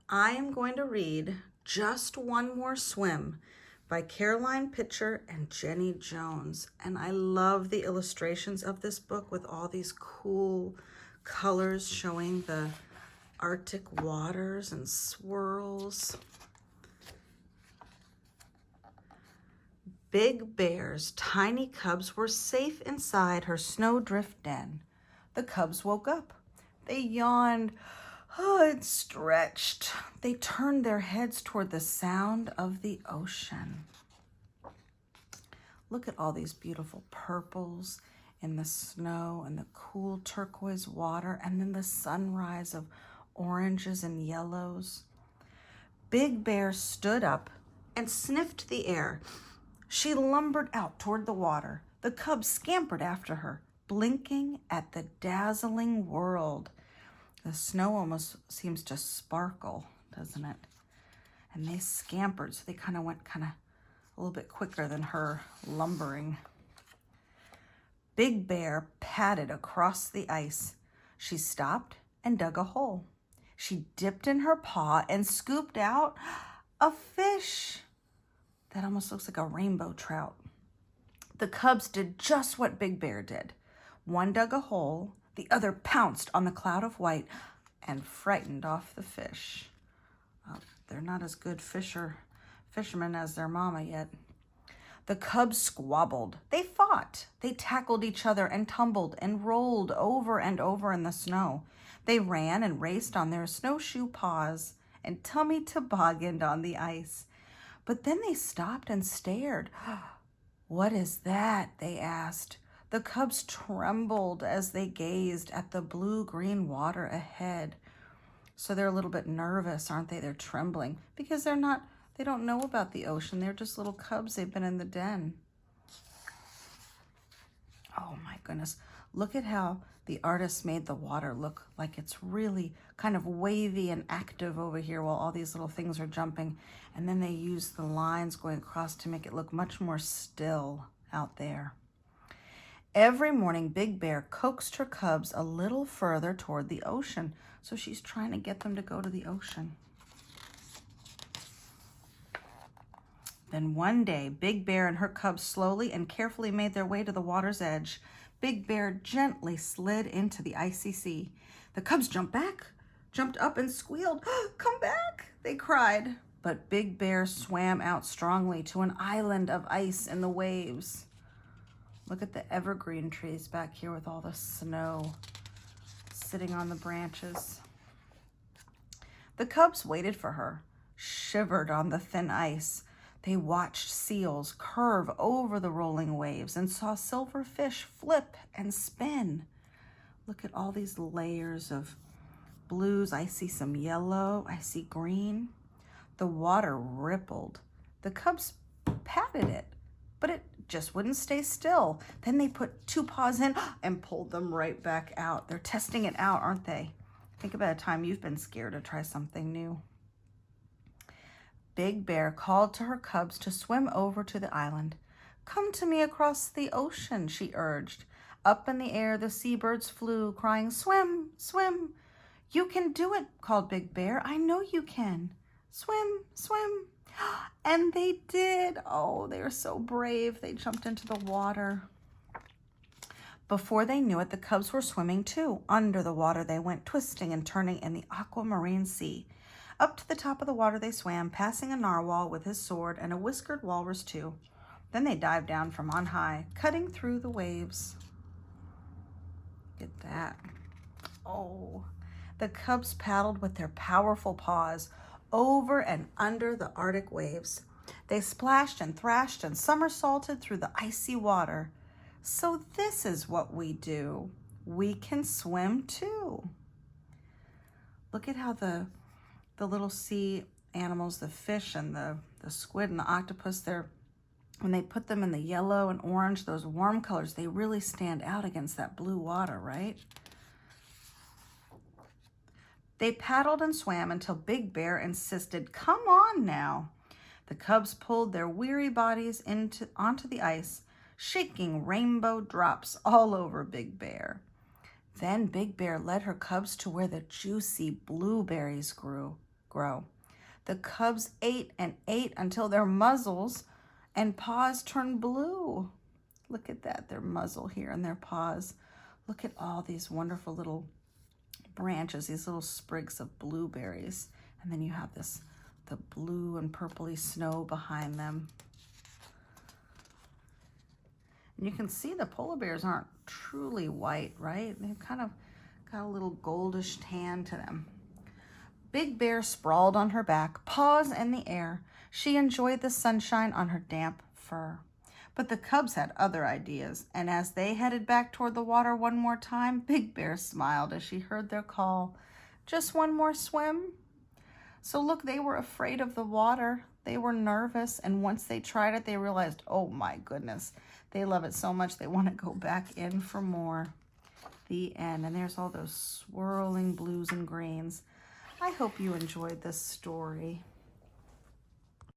I am going to read Just One More Swim by Caroline Pitcher and Jenny Jones. And I love the illustrations of this book with all these cool colors showing the Arctic waters and swirls. Big Bear's tiny cubs were safe inside her snowdrift den. The cubs woke up. They yawned and stretched. They turned their heads toward the sound of the ocean. Look at all these beautiful purples in the snow and the cool turquoise water, and then the sunrise of oranges and yellows. Big Bear stood up and sniffed the air. She lumbered out toward the water. The cubs scampered after her, blinking at the dazzling world. The snow almost seems to sparkle, doesn't it? And they scampered, so they went a little bit quicker than her lumbering. Big Bear padded across the ice. She stopped and dug a hole. She dipped in her paw and scooped out a fish that almost looks like a rainbow trout. The cubs did just what Big Bear did. One dug a hole, the other pounced on the cloud of white and frightened off the fish. They're not as good fishermen as their mama yet. The cubs squabbled. They fought. They tackled each other and tumbled and rolled over and over in the snow. They ran and raced on their snowshoe paws and tummy tobogganed on the ice. But then they stopped and stared. "What is that?" they asked. The cubs trembled as they gazed at the blue-green water ahead. So they're a little bit nervous, aren't they? They're trembling because they don't know about the ocean. They're just little cubs. They've been in the den. Oh my goodness. Look at how the artist made the water look like it's really kind of wavy and active over here while all these little things are jumping. And then they use the lines going across to make it look much more still out there. Every morning, Big Bear coaxed her cubs a little further toward the ocean. So she's trying to get them to go to the ocean. Then one day, Big Bear and her cubs slowly and carefully made their way to the water's edge. Big Bear gently slid into the icy sea. The cubs jumped up and squealed. "Come back," they cried. But Big Bear swam out strongly to an island of ice in the waves. Look at the evergreen trees back here with all the snow sitting on the branches. The cubs waited for her, shivered on the thin ice. They watched seals curve over the rolling waves and saw silver fish flip and spin. Look at all these layers of blues. I see some yellow. I see green. The water rippled. The cubs patted it, but it just wouldn't stay still. Then they put two paws in and pulled them right back out. They're testing it out, aren't they? Think about a time you've been scared to try something new. Big Bear called to her cubs to swim over to the island. "Come to me across the ocean," she urged. Up in the air, the seabirds flew, crying, "Swim, swim." "You can do it," called Big Bear. "I know you can. Swim, swim." And they did. Oh, they were so brave. They jumped into the water. Before they knew it, the cubs were swimming too. Under the water they went, twisting and turning in the aquamarine sea. Up to the top of the water they swam, passing a narwhal with his sword and a whiskered walrus too. Then they dived down from on high, cutting through the waves. Look at that. Oh, the cubs paddled with their powerful paws over and under the Arctic waves. They splashed and thrashed and somersaulted through the icy water. So this is what we do. We can swim too. Look at how the little sea animals, the fish and the squid and the octopus, when they put them in the yellow and orange, those warm colors, they really stand out against that blue water, right? They paddled and swam until Big Bear insisted, "Come on now." The cubs pulled their weary bodies onto the ice, shaking rainbow drops all over Big Bear. Then Big Bear led her cubs to where the juicy blueberries grew. grow. The cubs ate and ate until their muzzles and paws turned blue. Look at that, their muzzle here and their paws. Look at all these wonderful little branches, these little sprigs of blueberries. And then you have the blue and purpley snow behind them. And you can see the polar bears aren't truly white, right? They've kind of got a little goldish tan to them. Big Bear sprawled on her back, paws in the air. She enjoyed the sunshine on her damp fur. But the cubs had other ideas, and as they headed back toward the water one more time, Big Bear smiled as she heard their call. Just one more swim? So look, they were afraid of the water. They were nervous, and once they tried it, they realized, oh my goodness, they love it so much they want to go back in for more. The end. And there's all those swirling blues and greens. I hope you enjoyed this story.